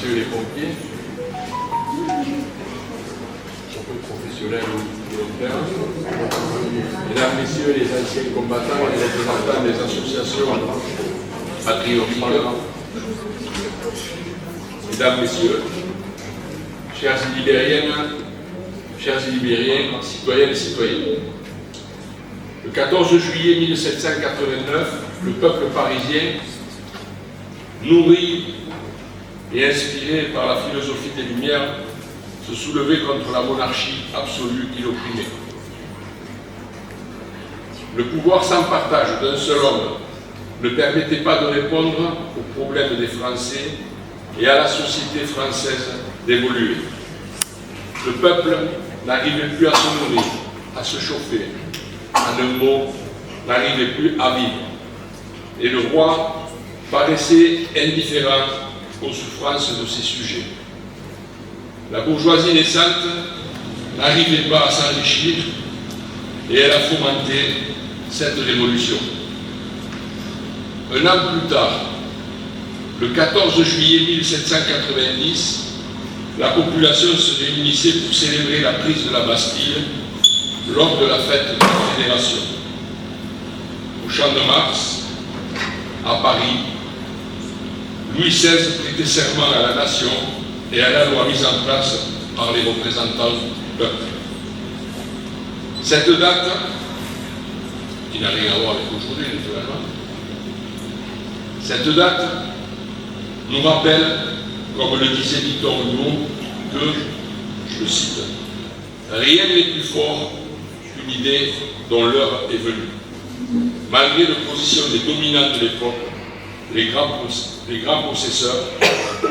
messieurs les pompiers, professionnels ou volontaires, mesdames, messieurs les anciens combattants et les représentants des associations patriotiques, mesdames, messieurs, chères Libériennes, chers Libériens, citoyennes et citoyens. Le 14 juillet 1789, le peuple parisien, nourri et inspiré par la philosophie des Lumières, se soulevait contre la monarchie absolue qui l'opprimait. Le pouvoir sans partage d'un seul homme ne permettait pas de répondre aux problèmes des Français et à la société française d'évoluer. Le peuple n'arrivait plus à se nourrir, à se chauffer, en un mot, n'arrivait plus à vivre. Et le roi paraissait indifférent aux souffrances de ses sujets. La bourgeoisie naissante n'arrivait pas à s'enrichir et elle a fomenté cette révolution. Un an plus tard, le 14 juillet 1790, la population se réunissait pour célébrer la prise de la Bastille lors de la fête de la Fédération. Au Champ de Mars, à Paris, Louis XVI prêtait serment à la nation et à la loi mise en place par les représentants du peuple. Cette date, qui n'a rien à voir avec aujourd'hui, naturellement, cette date nous rappelle, comme le disait Victor Hugo, que, je le cite, « Rien n'est plus fort qu'une idée dont l'heure est venue. Malgré l'opposition des dominants de l'époque, les grands possesseurs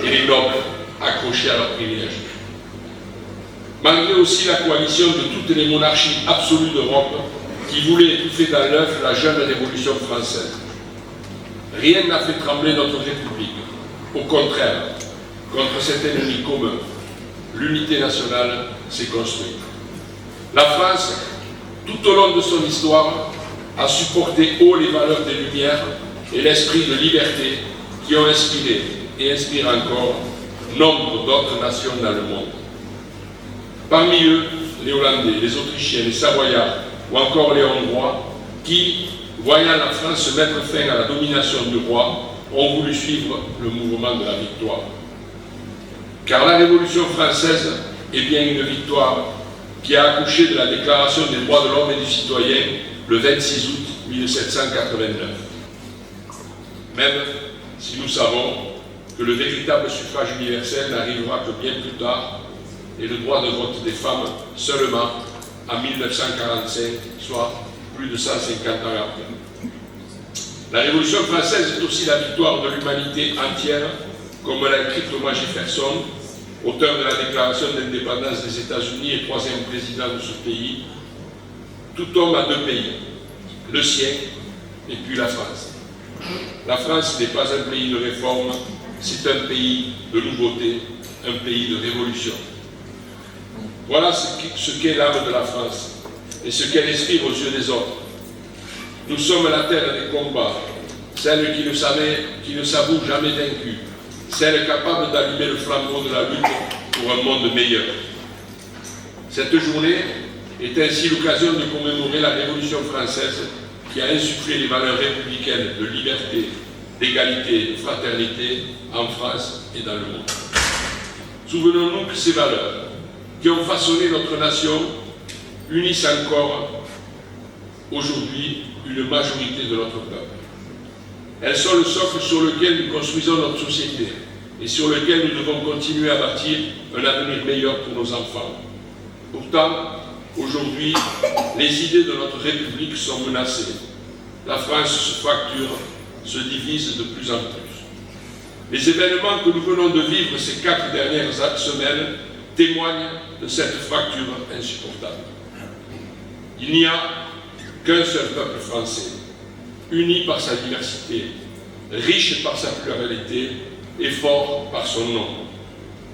et les nobles accrochés à leurs privilèges. Malgré aussi la coalition de toutes les monarchies absolues d'Europe qui voulaient étouffer dans l'œuf la jeune révolution française. Rien n'a fait trembler notre République. Au contraire, contre cet ennemi commun, l'unité nationale s'est construite. La France, tout au long de son histoire, a supporté haut les valeurs des Lumières et l'esprit de liberté qui ont inspiré et inspirent encore nombre d'autres nations dans le monde. Parmi eux, les Hollandais, les Autrichiens, les Savoyards ou encore les Hongrois qui, voyant la France mettre fin à la domination du roi, ont voulu suivre le mouvement de la victoire. Car la Révolution française est bien une victoire qui a accouché de la Déclaration des droits de l'homme et du citoyen le 26 août 1789. Même si nous savons que le véritable suffrage universel n'arrivera que bien plus tard et le droit de vote des femmes seulement en 1945, soit plus de 150 ans après. La Révolution française est aussi la victoire de l'humanité entière, comme l'a écrit Thomas Jefferson, auteur de la Déclaration d'indépendance des États-Unis et troisième président de ce pays. Tout homme a deux pays, le sien et puis la France. La France n'est pas un pays de réforme, c'est un pays de nouveauté, un pays de révolution. Voilà ce qu'est l'âme de la France et ce qu'elle inspire aux yeux des autres. Nous sommes la terre des combats, celle qui ne s'avoue jamais vaincue, celle capable d'allumer le flambeau de la lutte pour un monde meilleur. Cette journée est ainsi l'occasion de commémorer la Révolution française qui a insufflé les valeurs républicaines de liberté, d'égalité, de fraternité en France et dans le monde. Souvenons-nous que ces valeurs qui ont façonné notre nation unissent encore aujourd'hui une majorité de notre peuple. Elles sont le socle sur lequel nous construisons notre société et sur lequel nous devons continuer à bâtir un avenir meilleur pour nos enfants. Pourtant, aujourd'hui, les idées de notre République sont menacées. La France se fracture, se divise de plus en plus. Les événements que nous venons de vivre ces 4 dernières semaines témoignent de cette fracture insupportable. Il n'y a qu'un seul peuple français, uni par sa diversité, riche par sa pluralité et fort par son nom.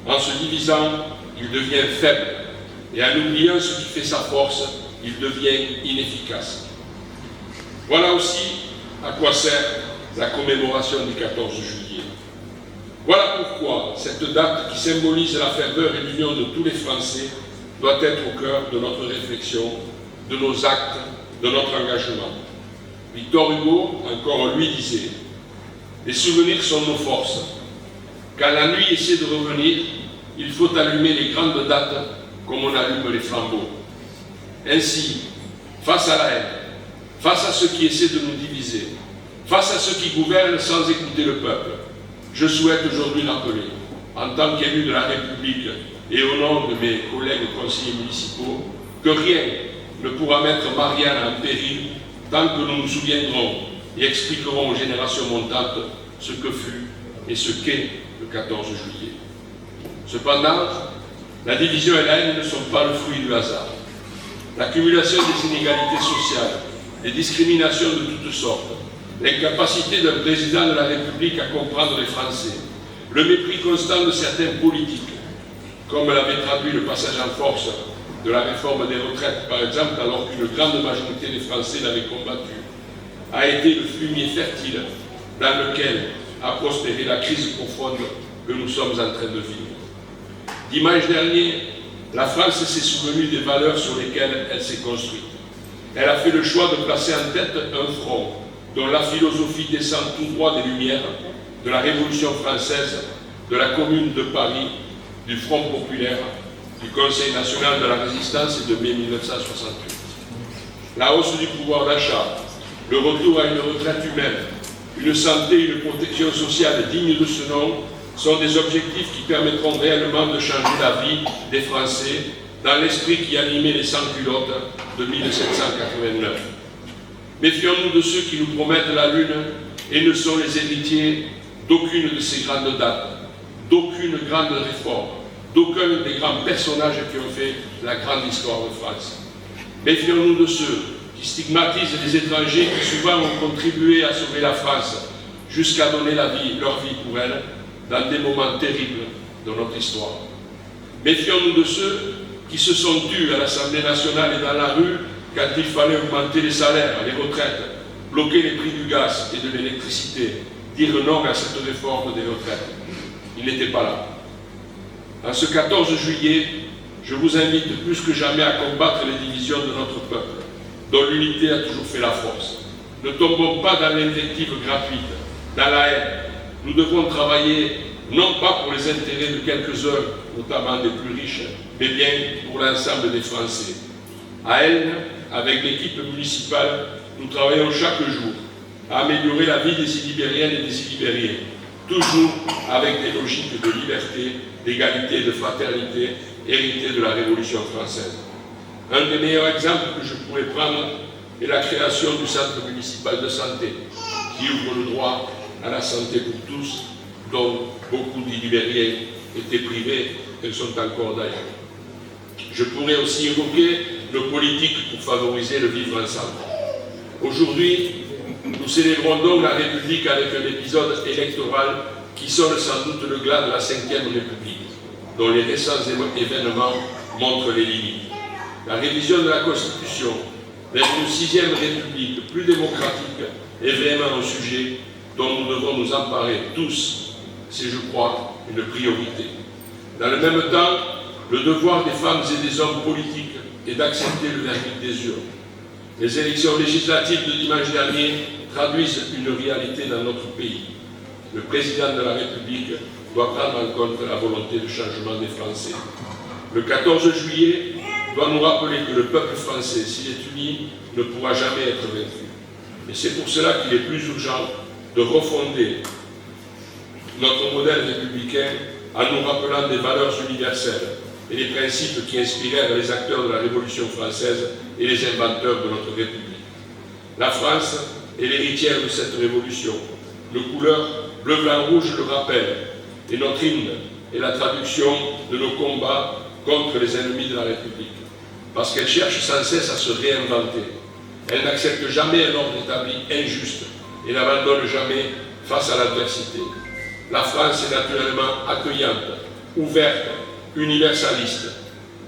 En se divisant, il devient faible, et en oubliant ce qui fait sa force, il devient inefficace. Voilà aussi à quoi sert la commémoration du 14 juillet. Voilà pourquoi cette date qui symbolise la ferveur et l'union de tous les Français doit être au cœur de notre réflexion, de nos actes, de notre engagement. Victor Hugo, encore lui, disait « Les souvenirs sont nos forces. Quand la nuit essaie de revenir, il faut allumer les grandes dates comme on allume les flambeaux. » Ainsi, face à la haine, face à ceux qui essaient de nous diviser, face à ceux qui gouvernent sans écouter le peuple, je souhaite aujourd'hui rappeler, en tant qu'élu de la République et au nom de mes collègues conseillers municipaux, que rien ne pourra mettre Marianne en péril tant que nous nous souviendrons et expliquerons aux générations montantes ce que fut et ce qu'est le 14 juillet. Cependant, la division et la haine ne sont pas le fruit du hasard. L'accumulation des inégalités sociales, les discriminations de toutes sortes, l'incapacité d'un président de la République à comprendre les Français, le mépris constant de certains politiques, comme l'avait traduit le passage en force de la réforme des retraites, par exemple, alors qu'une grande majorité des Français l'avaient combattu, a été le fumier fertile dans lequel a prospéré la crise profonde que nous sommes en train de vivre. Dimanche dernier, la France s'est souvenue des valeurs sur lesquelles elle s'est construite. Elle a fait le choix de placer en tête un front dont la philosophie descend tout droit des Lumières, de la Révolution française, de la Commune de Paris, du Front populaire, du Conseil national de la résistance et de mai 1968. La hausse du pouvoir d'achat, le retour à une retraite humaine, une santé et une protection sociale digne de ce nom sont des objectifs qui permettront réellement de changer la vie des Français dans l'esprit qui animait les sans-culottes de 1789. Méfions-nous de ceux qui nous promettent la lune et ne sont les héritiers d'aucune de ces grandes dates, d'aucune grande réforme, d'aucun des grands personnages qui ont fait la grande histoire de France. Méfions-nous de ceux qui stigmatisent les étrangers qui souvent ont contribué à sauver la France jusqu'à donner leur vie pour elle dans des moments terribles de notre histoire. Méfions-nous de ceux qui se sont tus à l'Assemblée nationale et dans la rue quand il fallait augmenter les salaires, les retraites, bloquer les prix du gaz et de l'électricité, dire non à cette réforme des retraites. Ils n'étaient pas là. En ce 14 juillet, je vous invite plus que jamais à combattre les divisions de notre peuple, dont l'unité a toujours fait la force. Ne tombons pas dans l'invective gratuite, dans la haine. Nous devons travailler non pas pour les intérêts de quelques-uns, notamment des plus riches, mais bien pour l'ensemble des Français. À Elne, avec l'équipe municipale, nous travaillons chaque jour à améliorer la vie des Illibériennes et des Illibériens, toujours avec des logiques de liberté, d'égalité et de fraternité héritées de la Révolution française. Un des meilleurs exemples que je pourrais prendre est la création du Centre municipal de santé, qui ouvre le droit à la santé pour tous, dont beaucoup d'Illibériens étaient privés et sont encore d'ailleurs. Je pourrais aussi évoquer nos politiques pour favoriser le vivre ensemble. Aujourd'hui, nous célébrons donc la République avec un épisode électoral qui sonne sans doute le glas de la Ve République, dont les récents événements montrent les limites. La révision de la Constitution vers une 6e République plus démocratique est vraiment un sujet dont nous devons nous emparer tous. C'est, je crois, une priorité. Dans le même temps, le devoir des femmes et des hommes politiques est d'accepter le verdict des urnes. Les élections législatives de dimanche dernier traduisent une réalité dans notre pays. Le président de la République doit prendre en compte la volonté de changement des Français. Le 14 juillet doit nous rappeler que le peuple français, s'il est uni, ne pourra jamais être vaincu. Et c'est pour cela qu'il est plus urgent de refonder notre modèle républicain en nous rappelant des valeurs universelles et les principes qui inspirèrent les acteurs de la Révolution française et les inventeurs de notre République. La France est l'héritière de cette révolution. Le couleur bleu, blanc, rouge le rappelle, et notre hymne est la traduction de nos combats contre les ennemis de la République. Parce qu'elle cherche sans cesse à se réinventer. Elle n'accepte jamais un ordre établi injuste et n'abandonne jamais face à l'adversité. La France est naturellement accueillante, ouverte, universaliste.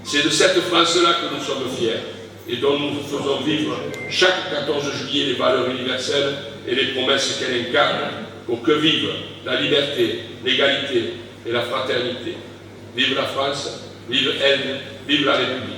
C'est de cette France-là que nous sommes fiers et dont nous faisons vivre chaque 14 juillet les valeurs universelles et les promesses qu'elle incarne, pour que vive la liberté, l'égalité et la fraternité. Vive la France, vive elle, vive la République.